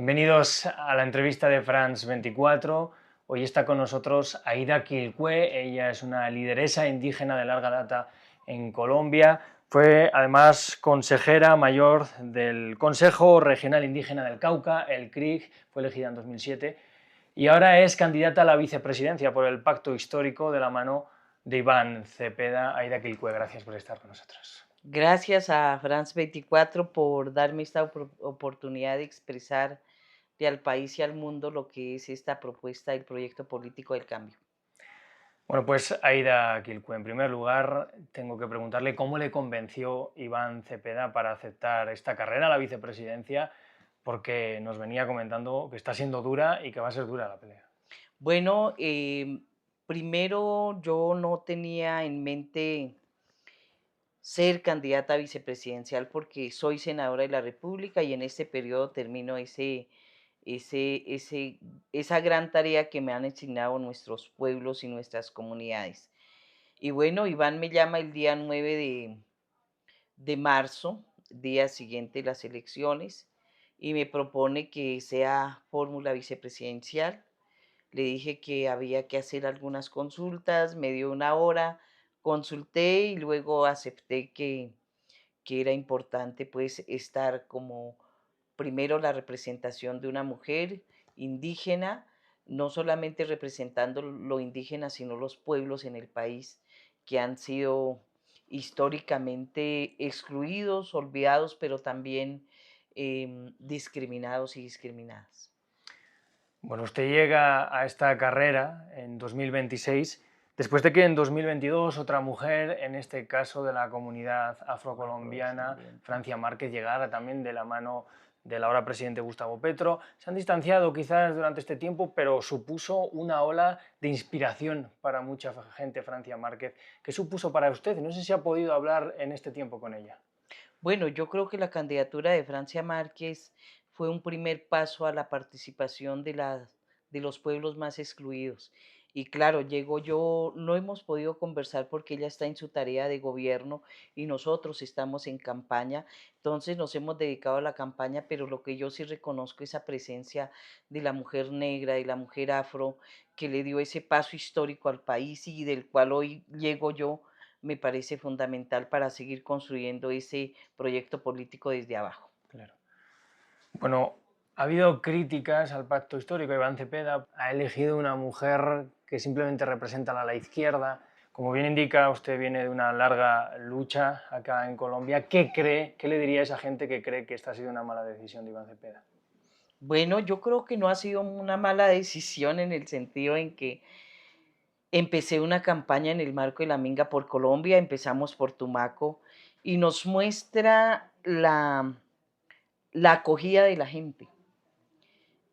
Bienvenidos a la entrevista de France 24. Hoy está con nosotros Aida Quilpué. Ella es una lideresa indígena de larga data en Colombia. Fue además consejera mayor del Consejo Regional Indígena del Cauca, el CRIG, fue elegida en 2007 y ahora es candidata a la vicepresidencia por el Pacto Histórico de la mano de Iván Cepeda. Aida Quilpué, gracias por estar con nosotros. Gracias a France 24 por darme esta oportunidad de expresar al país y al mundo lo que es esta propuesta del proyecto político del cambio. Bueno, pues Aida Quilpué, en primer lugar tengo que preguntarle cómo le convenció Iván Cepeda para aceptar esta carrera a la vicepresidencia, porque nos venía comentando que está siendo dura y que va a ser dura la pelea. Bueno, primero yo no tenía en mente ser candidata a vicepresidencial porque soy senadora de la República y en este periodo termino esa gran tarea que me han asignado nuestros pueblos y nuestras comunidades. Y bueno, Iván me llama el día 9 de marzo, día siguiente de las elecciones, y me propone que sea fórmula vicepresidencial. Le dije que había que hacer algunas consultas, me dio una hora, consulté y luego acepté que era importante pues estar como primero la representación de una mujer indígena, no solamente representando lo indígena, sino los pueblos en el país que han sido históricamente excluidos, olvidados, pero también discriminados y discriminadas. Bueno, usted llega a esta carrera en 2026, después de que en 2022 otra mujer, en este caso de la comunidad afrocolombiana, Francia Márquez, llegara también de la mano del ahora presidente Gustavo Petro. Se han distanciado quizás durante este tiempo, pero supuso una ola de inspiración para mucha gente, Francia Márquez. ¿Qué supuso para usted? No sé si ha podido hablar en este tiempo con ella. Bueno, yo creo que la candidatura de Francia Márquez fue un primer paso a la participación de los pueblos más excluidos. Y claro, llego yo, no hemos podido conversar porque ella está en su tarea de gobierno y nosotros estamos en campaña, entonces nos hemos dedicado a la campaña, pero lo que yo sí reconozco es esa presencia de la mujer negra, de la mujer afro, que le dio ese paso histórico al país y del cual hoy llego yo, me parece fundamental para seguir construyendo ese proyecto político desde abajo. Claro. Bueno, ha habido críticas al pacto histórico. Iván Cepeda ha elegido una mujer que simplemente representa a la izquierda. Como bien indica, usted viene de una larga lucha acá en Colombia. ¿Qué cree? ¿Qué le diría a esa gente que cree que esta ha sido una mala decisión de Iván Cepeda? Bueno, yo creo que no ha sido una mala decisión en el sentido en que empecé una campaña en el marco de la Minga por Colombia, empezamos por Tumaco y nos muestra la acogida de la gente.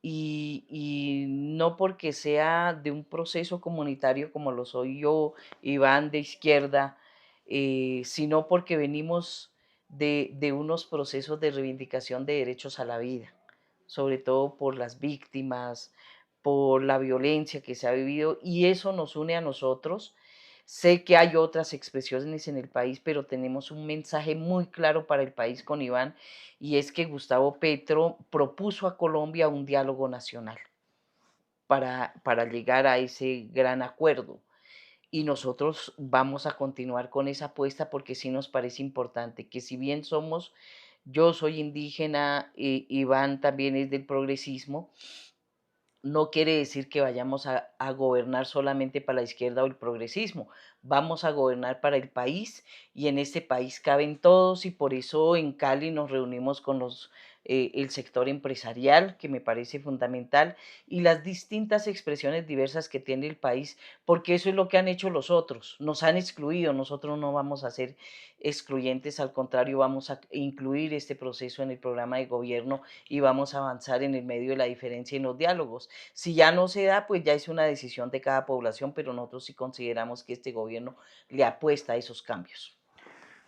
Y no porque sea de un proceso comunitario como lo soy yo, Iván de izquierda, sino porque venimos de unos procesos de reivindicación de derechos a la vida, sobre todo por las víctimas, por la violencia que se ha vivido, y eso nos une a nosotros. Sé que hay otras expresiones en el país, pero tenemos un mensaje muy claro para el país con Iván, y es que Gustavo Petro propuso a Colombia un diálogo nacional para llegar a ese gran acuerdo. Y nosotros vamos a continuar con esa apuesta porque sí nos parece importante que si bien yo soy indígena, Iván también es del progresismo, no quiere decir que vayamos a gobernar solamente para la izquierda o el progresismo. Vamos a gobernar para el país y en este país caben todos y por eso en Cali nos reunimos con el sector empresarial, que me parece fundamental, y las distintas expresiones diversas que tiene el país, porque eso es lo que han hecho los otros. Nos han excluido, nosotros no vamos a ser excluyentes, al contrario, vamos a incluir este proceso en el programa de gobierno y vamos a avanzar en el medio de la diferencia y en los diálogos. Si ya no se da, pues ya es una decisión de cada población, pero nosotros sí consideramos que este gobierno le apuesta a esos cambios.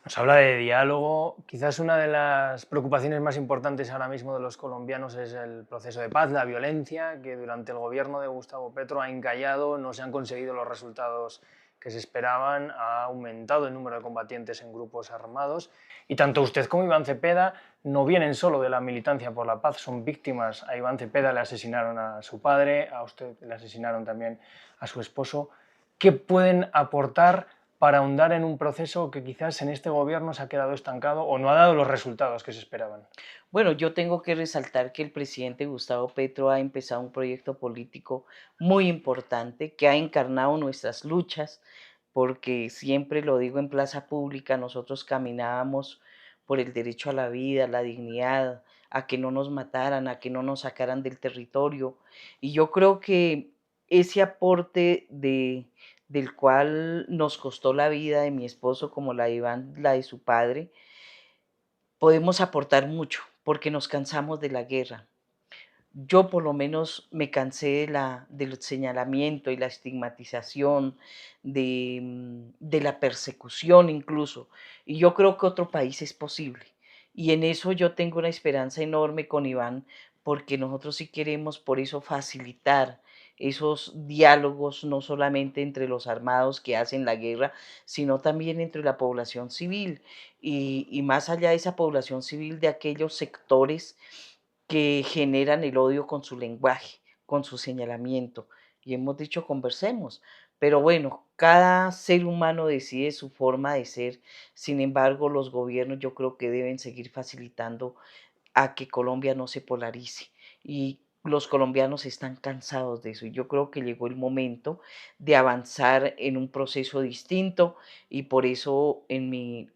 Nos habla de diálogo. Quizás una de las preocupaciones más importantes ahora mismo de los colombianos es el proceso de paz, la violencia, que durante el gobierno de Gustavo Petro ha encallado, no se han conseguido los resultados que se esperaban, ha aumentado el número de combatientes en grupos armados y tanto usted como Iván Cepeda no vienen solo de la militancia por la paz, son víctimas. A Iván Cepeda le asesinaron a su padre, a usted le asesinaron también a su esposo. ¿Qué pueden aportar para ahondar en un proceso que quizás en este gobierno se ha quedado estancado o no ha dado los resultados que se esperaban? Bueno, yo tengo que resaltar que el presidente Gustavo Petro ha empezado un proyecto político muy importante que ha encarnado nuestras luchas, porque siempre lo digo en plaza pública, nosotros caminábamos por el derecho a la vida, la dignidad, a que no nos mataran, a que no nos sacaran del territorio. Y yo creo que ese aporte del cual nos costó la vida de mi esposo, como la de Iván, la de su padre, podemos aportar mucho porque nos cansamos de la guerra. Yo por lo menos me cansé del señalamiento y la estigmatización, de la persecución incluso. Y yo creo que otro país es posible. Y en eso yo tengo una esperanza enorme con Iván, porque nosotros sí queremos por eso facilitar esos diálogos, no solamente entre los armados que hacen la guerra, sino también entre la población civil y más allá de esa población civil, de aquellos sectores que generan el odio con su lenguaje, con su señalamiento. Y hemos dicho, conversemos. Pero bueno, cada ser humano decide su forma de ser. Sin embargo, los gobiernos yo creo que deben seguir facilitando a que Colombia no se polarice. Y los colombianos están cansados de eso. Y yo creo que llegó el momento de avanzar en un proceso distinto. Y por eso en mi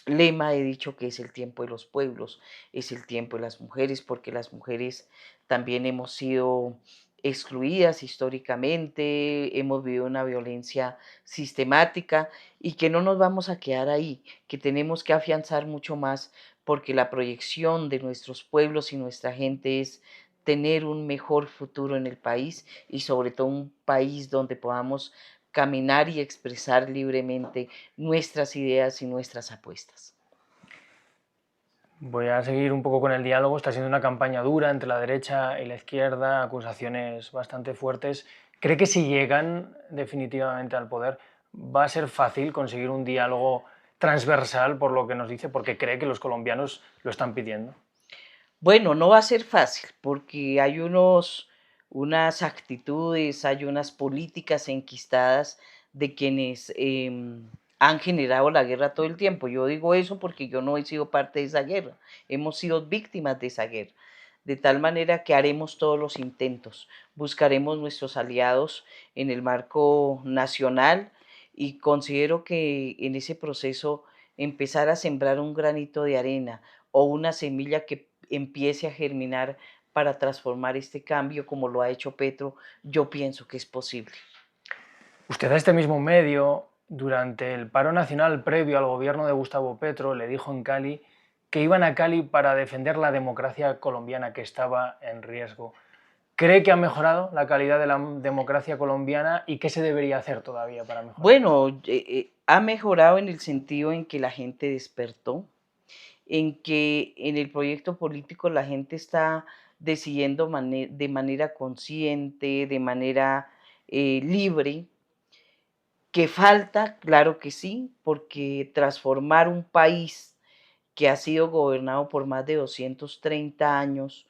lema he dicho que es el tiempo de los pueblos, es el tiempo de las mujeres, porque las mujeres también hemos sido excluidas históricamente, hemos vivido una violencia sistemática y que no nos vamos a quedar ahí, que tenemos que afianzar mucho más porque la proyección de nuestros pueblos y nuestra gente es tener un mejor futuro en el país y sobre todo un país donde podamos caminar y expresar libremente nuestras ideas y nuestras apuestas. Voy a seguir un poco con el diálogo. Está siendo una campaña dura entre la derecha y la izquierda, acusaciones bastante fuertes. ¿Cree que si llegan definitivamente al poder va a ser fácil conseguir un diálogo transversal, por lo que nos dice, porque cree que los colombianos lo están pidiendo? Bueno, no va a ser fácil porque hay unas actitudes, hay unas políticas enquistadas de quienes han generado la guerra todo el tiempo. Yo digo eso porque yo no he sido parte de esa guerra, hemos sido víctimas de esa guerra. De tal manera que haremos todos los intentos, buscaremos nuestros aliados en el marco nacional y considero que en ese proceso empezar a sembrar un granito de arena o una semilla que empiece a germinar para transformar este cambio como lo ha hecho Petro, yo pienso que es posible. Usted a este mismo medio, durante el paro nacional previo al gobierno de Gustavo Petro, le dijo en Cali que iban a Cali para defender la democracia colombiana que estaba en riesgo. ¿Cree que ha mejorado la calidad de la democracia colombiana y qué se debería hacer todavía para mejorar? Bueno, ha mejorado en el sentido en que la gente despertó, en que en el proyecto político la gente está decidiendo de manera consciente, de manera libre. ¿Que falta? Claro que sí, porque transformar un país que ha sido gobernado por más de 230 años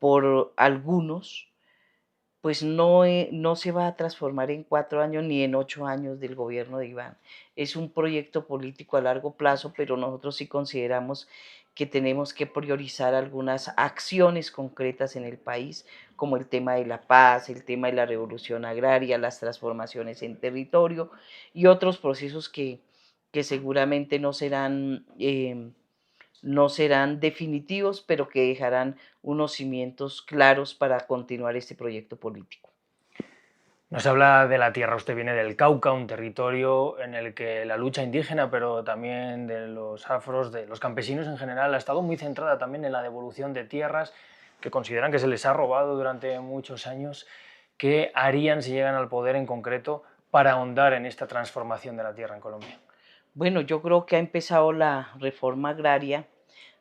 por algunos, pues no se va a transformar en 4 años ni en 8 años del gobierno de Iván. Es un proyecto político a largo plazo, pero nosotros sí consideramos que tenemos que priorizar algunas acciones concretas en el país, como el tema de la paz, el tema de la revolución agraria, las transformaciones en territorio y otros procesos que seguramente no serán definitivos, pero que dejarán unos cimientos claros para continuar este proyecto político. Nos habla de la tierra, usted viene del Cauca, un territorio en el que la lucha indígena, pero también de los afros, de los campesinos en general, ha estado muy centrada también en la devolución de tierras que consideran que se les ha robado durante muchos años. ¿Qué harían si llegan al poder en concreto para ahondar en esta transformación de la tierra en Colombia? Bueno, yo creo que ha empezado la reforma agraria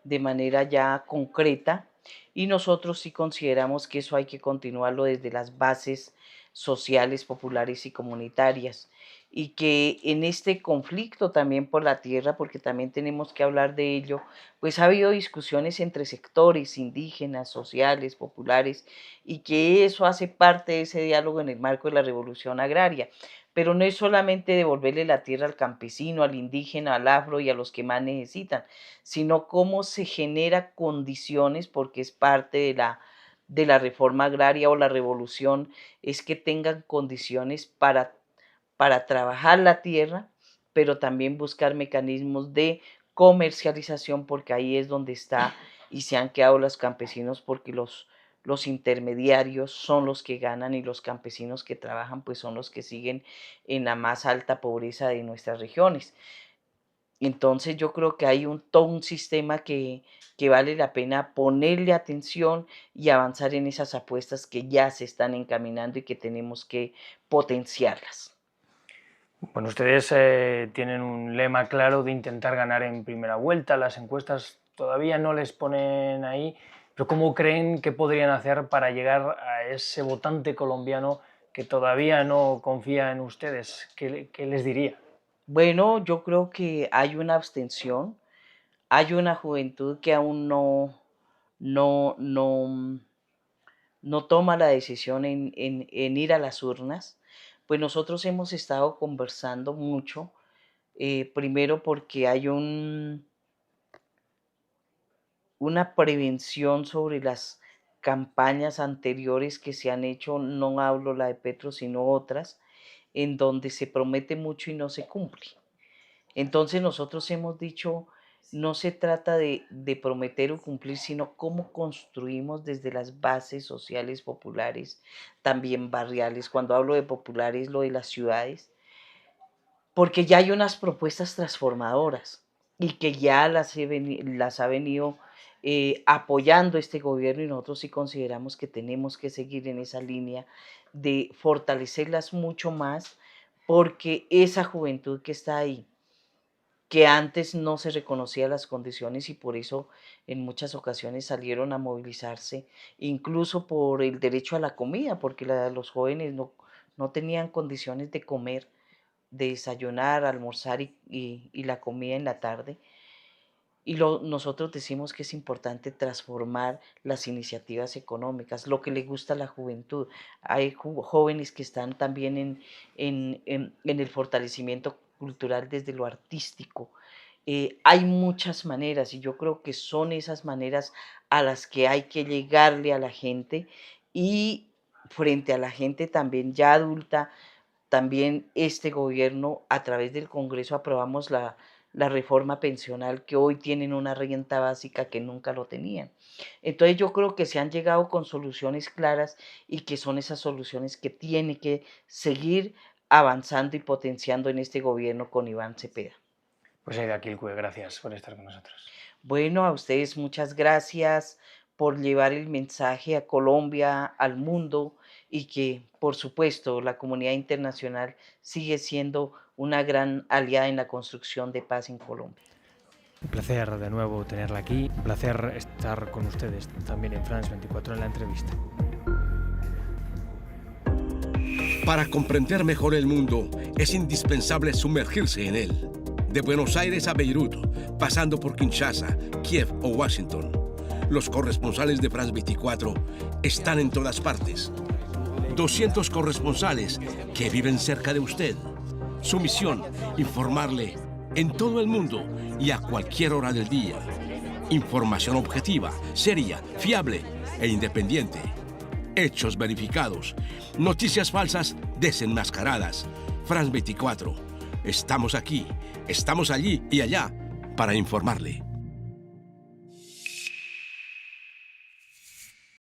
de manera ya concreta y nosotros sí consideramos que eso hay que continuarlo desde las bases sociales, populares y comunitarias. Y que en este conflicto también por la tierra, porque también tenemos que hablar de ello, pues ha habido discusiones entre sectores indígenas, sociales, populares, y que eso hace parte de ese diálogo en el marco de la revolución agraria. Pero no es solamente devolverle la tierra al campesino, al indígena, al afro y a los que más necesitan, sino cómo se genera condiciones, porque es parte de la reforma agraria o la revolución, es que tengan condiciones para trabajar la tierra, pero también buscar mecanismos de comercialización, porque ahí es donde está y se han quedado los campesinos, porque los intermediarios son los que ganan y los campesinos que trabajan pues son los que siguen en la más alta pobreza de nuestras regiones. Entonces yo creo que hay todo un sistema que vale la pena ponerle atención y avanzar en esas apuestas que ya se están encaminando y que tenemos que potenciarlas. Bueno, ustedes tienen un lema claro de intentar ganar en primera vuelta. Las encuestas todavía no les ponen ahí, pero ¿cómo creen que podrían hacer para llegar a ese votante colombiano que todavía no confía en ustedes? ¿Qué les diría? Bueno, yo creo que hay una abstención, hay una juventud que aún no, no, no toma la decisión en ir a las urnas. Pues nosotros hemos estado conversando mucho, primero porque hay una prevención sobre las campañas anteriores que se han hecho, no hablo la de Petro, sino otras, en donde se promete mucho y no se cumple. Entonces nosotros hemos dicho, no se trata de prometer o cumplir, sino cómo construimos desde las bases sociales populares, también barriales. Cuando hablo de populares, lo de las ciudades, porque ya hay unas propuestas transformadoras y que ya las ha venido apoyando este gobierno, y nosotros sí consideramos que tenemos que seguir en esa línea de fortalecerlas mucho más, porque esa juventud que está ahí, que antes no se reconocía las condiciones y por eso en muchas ocasiones salieron a movilizarse, incluso por el derecho a la comida, porque los jóvenes no tenían condiciones de comer, de desayunar, almorzar y la comida en la tarde. Y nosotros decimos que es importante transformar las iniciativas económicas, lo que le gusta a la juventud. Hay jóvenes que están también en el fortalecimiento cultural desde lo artístico. Hay muchas maneras y yo creo que son esas maneras a las que hay que llegarle a la gente, y frente a la gente también ya adulta. También este gobierno, a través del Congreso, aprobamos la reforma pensional, que hoy tienen una renta básica que nunca lo tenían. Entonces yo creo que se han llegado con soluciones claras y que son esas soluciones que tiene que seguir avanzando y potenciando en este gobierno con Iván Cepeda. Pues Aida Quilcue, gracias por estar con nosotros. Bueno, a ustedes muchas gracias por llevar el mensaje a Colombia, al mundo, y que, por supuesto, la comunidad internacional sigue siendo una gran aliada en la construcción de paz en Colombia. Un placer de nuevo tenerla aquí, un placer estar con ustedes también en France 24 en la entrevista. Para comprender mejor el mundo, es indispensable sumergirse en él. De Buenos Aires a Beirut, pasando por Kinshasa, Kiev o Washington, los corresponsales de France 24 están en todas partes. 200 corresponsales que viven cerca de usted. Su misión, informarle en todo el mundo y a cualquier hora del día. Información objetiva, seria, fiable e independiente. Hechos verificados. Noticias falsas desenmascaradas. France 24. Estamos aquí, estamos allí y allá para informarle.